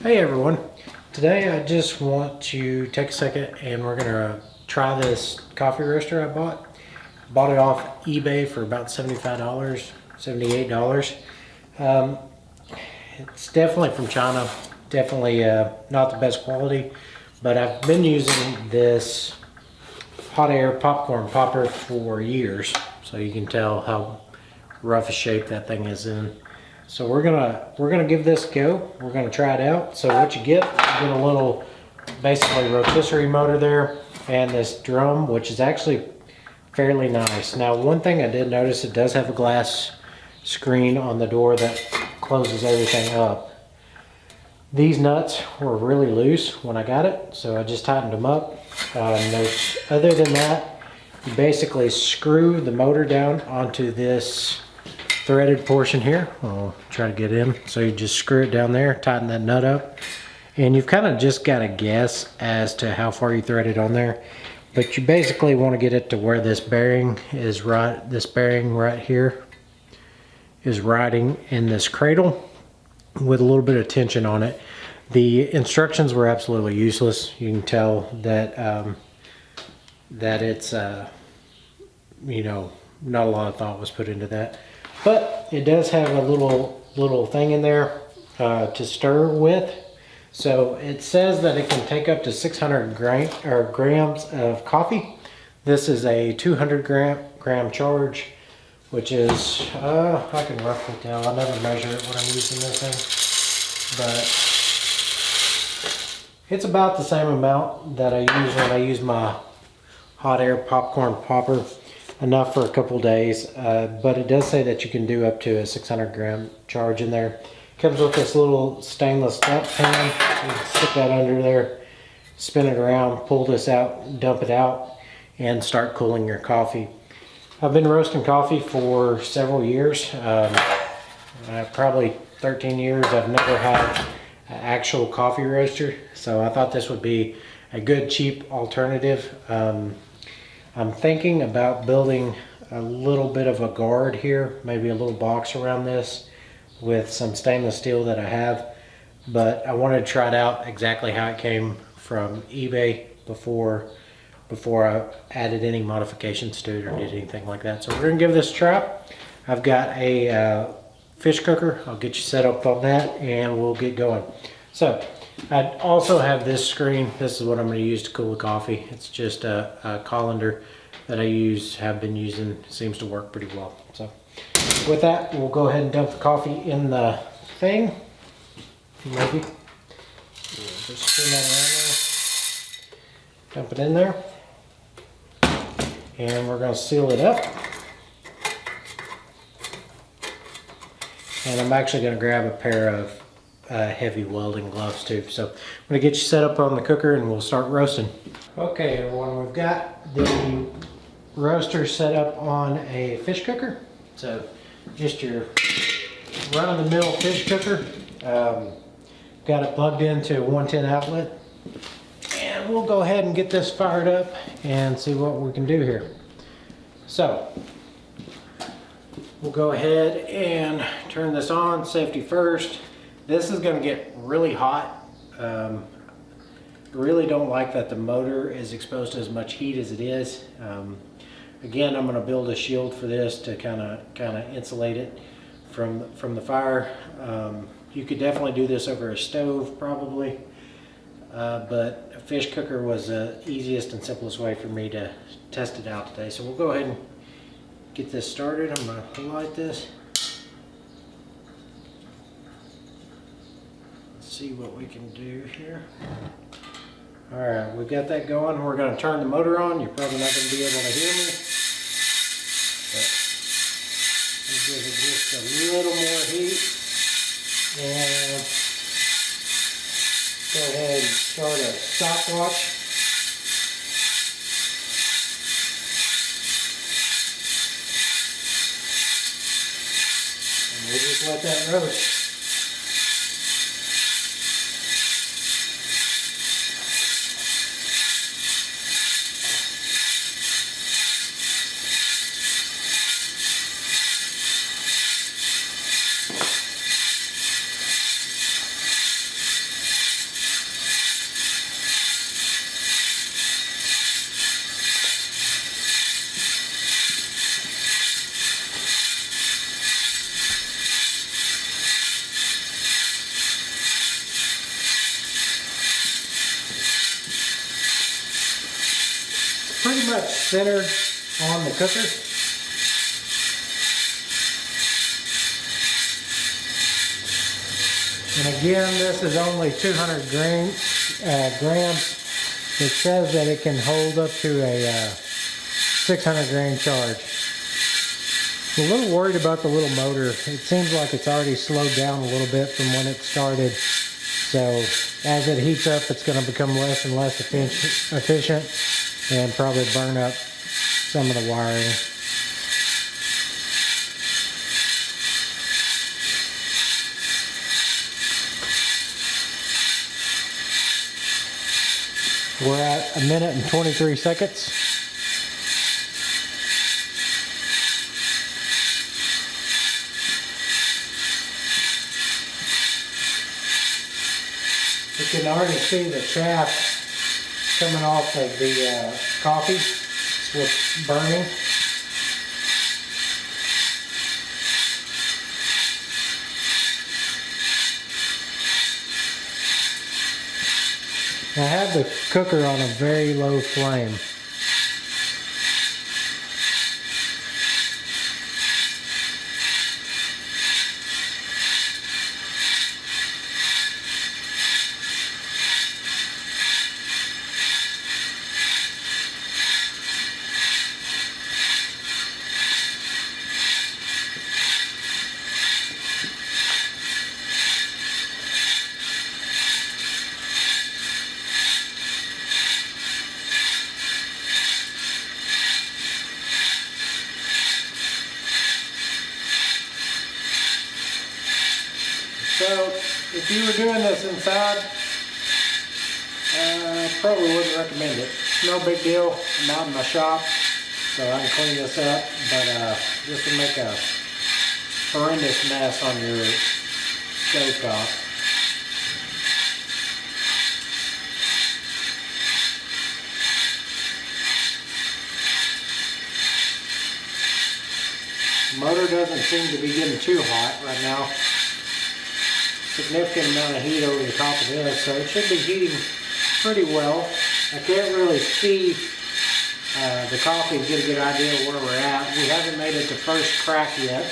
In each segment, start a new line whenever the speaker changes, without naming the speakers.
Hey everyone, today I just want to take a second and we're gonna try this coffee roaster I bought. Bought it off eBay for about $75, $78. Um, it's definitely from China, definitely not the best quality, but I've been using this hot air popcorn popper for years, so you can tell how rough a shape that thing is in. So we're gonna give this a go. We're gonna try it out. So what you get a little basically rotisserie motor there and this drum, which is actually fairly nice. Now one thing I did notice, it does have a glass screen on the door that closes everything up. These nuts were really loose when I got it, so I just tightened them up. Other than that, you basically screw the motor down onto this threaded portion here. I'll try to get in. So you just screw it down there, tighten that nut up, and you've kind of just got to guess as to how far you thread it on there. But you basically want to get it to where this bearing is right. This bearing right here is riding in this cradle with a little bit of tension on it. The instructions were absolutely useless. You can tell that that it's you know, not a lot of thought was put into that. But it does have a little thing in there to stir with. So it says that it can take up to 600 grams of coffee. This is a 200 gram charge, which is, I can roughly tell. I never measure it when I'm using this thing. But it's about the same amount that I use when I use my hot air popcorn popper. Enough for a couple days, but it does say that you can do up to a 600 gram charge in there. Comes with this little stainless dump pan. You can stick that under there, spin it around, pull this out, dump it out, and start cooling your coffee. I've been roasting coffee for several years, probably 13 years. I've never had an actual coffee roaster, so I thought this would be a good cheap alternative. I'm thinking about building a little bit of a guard here, maybe a little box around this with some stainless steel that I have, but I wanted to try it out exactly how it came from eBay before I added any modifications to it or did anything like that. So we're gonna give this a try. I've got a fish cooker. I'll get you set up on that and we'll get going. So I also have this screen. This is what I'm going to use to cool the coffee. It's just a colander that I have been using. Seems to work pretty well. So with that, we'll go ahead and dump the coffee in the thing. Maybe. Just turn that around there. Dump it in there. And we're going to seal it up. And I'm actually going to grab a pair of heavy welding gloves too. So I'm going to get you set up on the cooker and we'll start roasting. Okay everyone, we've got the roaster set up on a fish cooker. So just your run-of-the-mill fish cooker. Got it plugged into a 110 outlet. And we'll go ahead and get this fired up and see what we can do here. So we'll go ahead and turn this on, safety first. This is going to get really hot. I really don't like that the motor is exposed to as much heat as it is. Again, I'm going to build a shield for this to kind of insulate it from the fire. You could definitely do this over a stove probably, but a fish cooker was the easiest and simplest way for me to test it out today. So we'll go ahead and get this started. I'm going to light this. See what we can do here. All right, we've got that going. We're going to turn the motor on. You're probably not going to be able to hear me, but we'll give it just a little more heat and go ahead and start a stopwatch. And we'll just let that roast. pretty much centered on the cooker. And again, this is only 200 grams. It says that it can hold up to a 600 grain charge. I'm a little worried about the little motor. It seems like it's already slowed down a little bit from when it started. So as it heats up, it's going to become less and less efficient and probably burn up some of the wiring. We're at 1 minute and 23 seconds. You can already see the chaff coming off of the coffee. It's what's burning. I have the cooker on a very low flame. So if you were doing this inside, I probably wouldn't recommend it. No big deal. I'm out in my shop, so I can clean this up, but this will make a horrendous mess on your stovetop. The motor doesn't seem to be getting too hot right now. Significant amount of heat over the top of this, so it should be heating pretty well. I can't really see the coffee to get a good idea of where we're at. We haven't made it to first crack yet.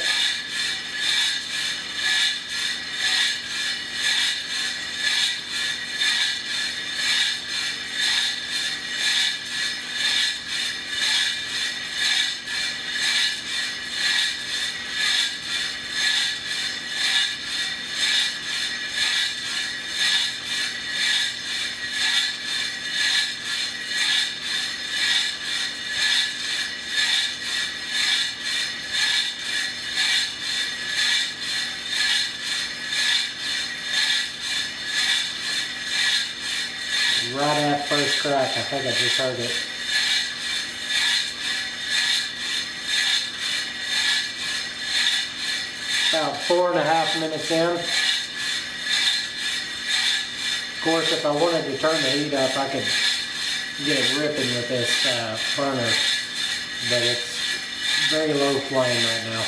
Right at first crack, I think I just heard it. About 4.5 minutes in. Of course, if I wanted to turn the heat up, I could get it ripping with this burner, but it's very low flame right now.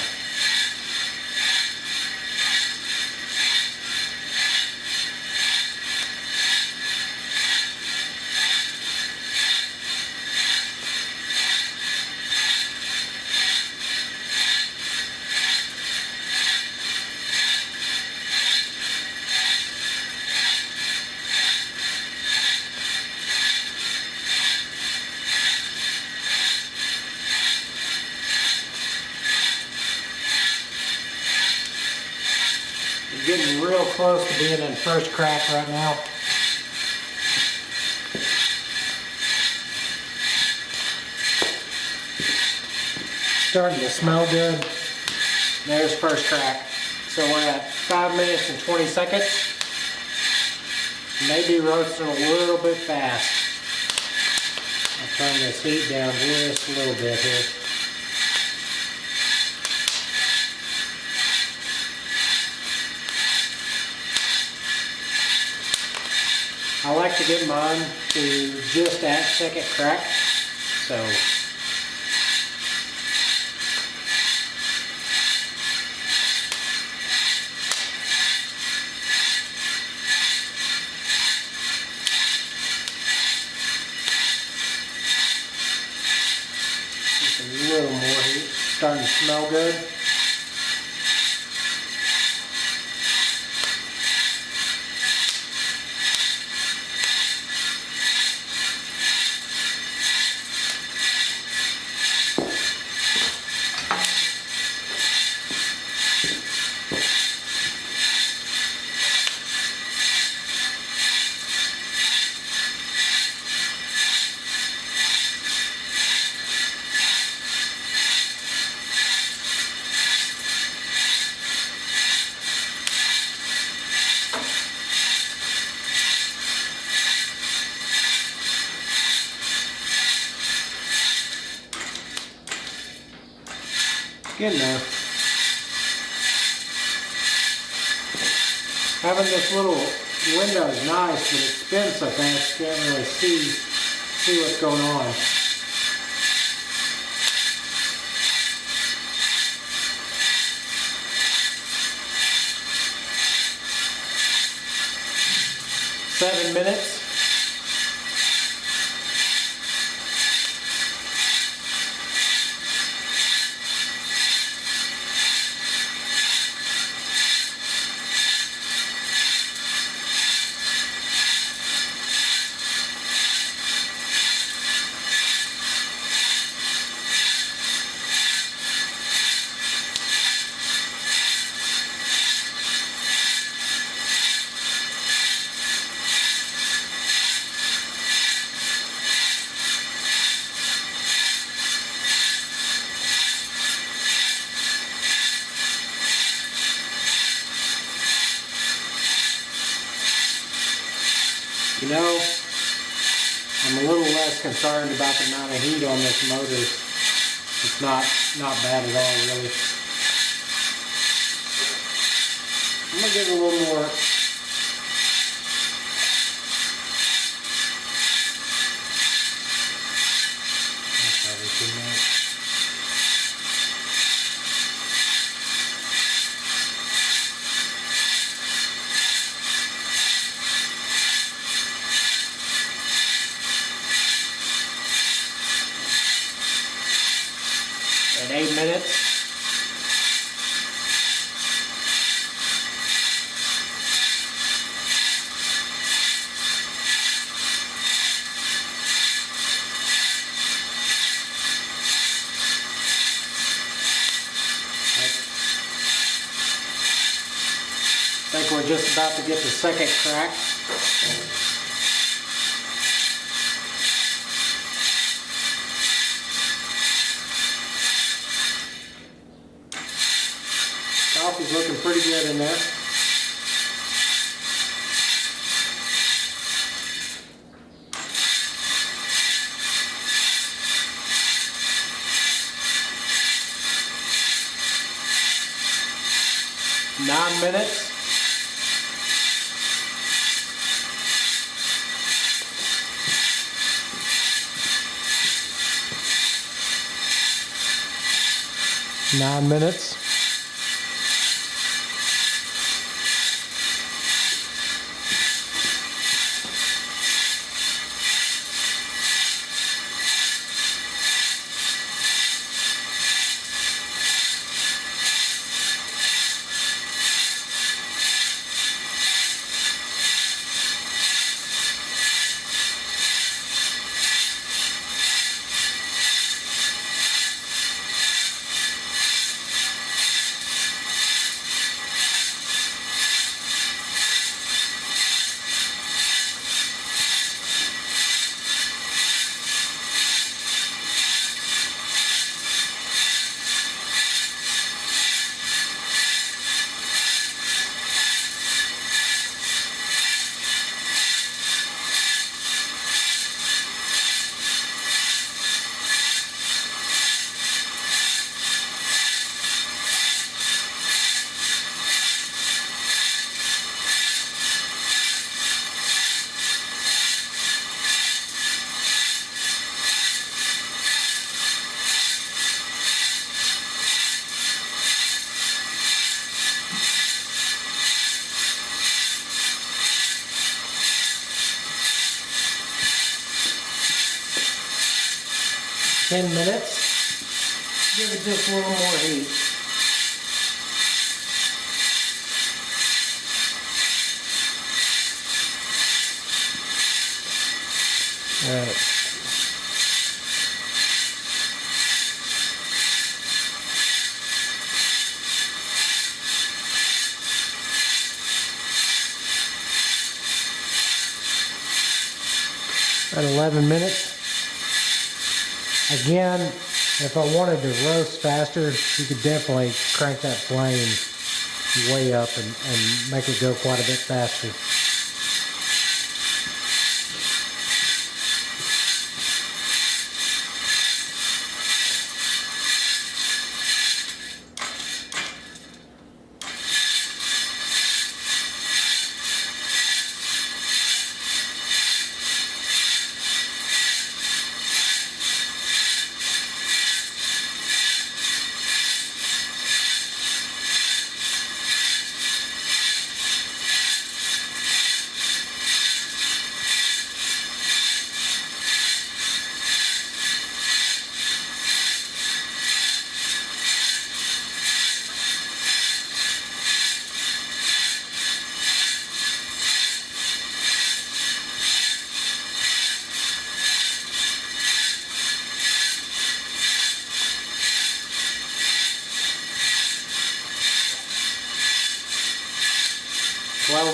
Getting real close to being in first crack right now. Starting to smell good. There's first crack. So we're at 5 minutes and 20 seconds. Maybe roasting a little bit fast. I'll turn this heat down just a little bit here. I like to get mine to just at second crack, so Just a little more heat. Starting to smell good. Getting there. Having this little window is nice, but it spins so fast you can't really see what's going on. Seven minutes. You know, I'm a little less concerned about the amount of heat on this motor. It's not bad at all, really. I'm gonna give it a little more. That's probably too much. In 8 minutes. I think we're just about to get the second crack. Coffee's looking pretty good in there. Nine minutes. Nine minutes. Ten minutes. Give it just a little more heat. All right. At 11 minutes. Again, if I wanted to roast faster, you could definitely crank that flame way up and make it go quite a bit faster.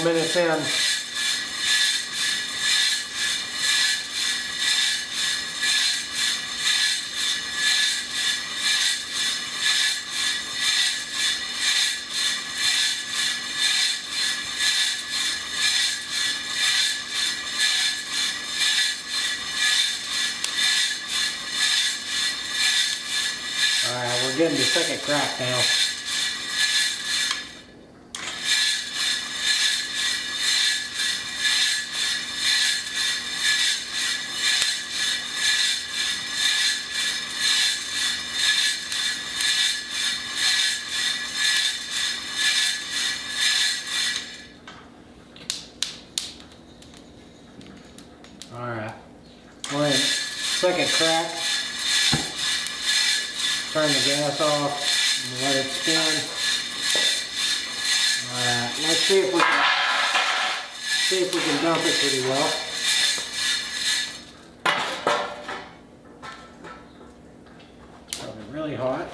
Minutes in. Alright, we're getting the second crack now. Alright, we're in second crack. Turn the gas off and let it spin. Alright, let's see if we can dump it pretty well. It's probably really hot.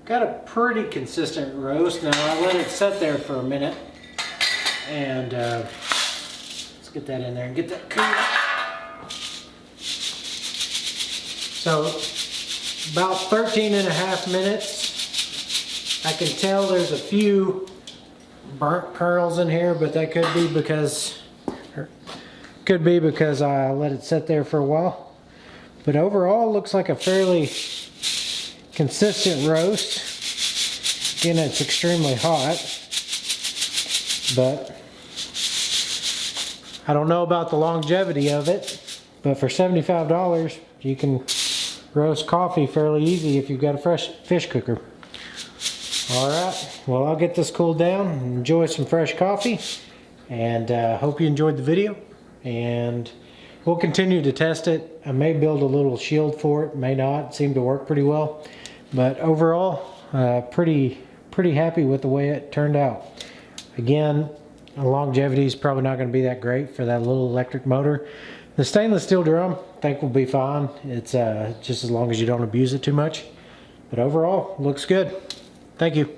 Got a pretty consistent roast. Now I let it sit there for a minute, and let's get that in there and get that cooled. So about 13.5 minutes. I can tell there's a few burnt kernels in here, but that could be because I let it sit there for a while. But overall, looks like a fairly consistent roast. Again, it's extremely hot, but I don't know about the longevity of it, but for $75 you can roast coffee fairly easy if you've got a fresh fish cooker. Alright, well, I'll get this cooled down and enjoy some fresh coffee, and hope you enjoyed the video, and we'll continue to test it. I may build a little shield for it, may not. It seemed to work pretty well. But overall, pretty happy with the way it turned out. Again, the longevity is probably not going to be that great for that little electric motor. The stainless steel drum, I think will be fine. It's just as long as you don't abuse it too much. But overall, looks good. Thank you.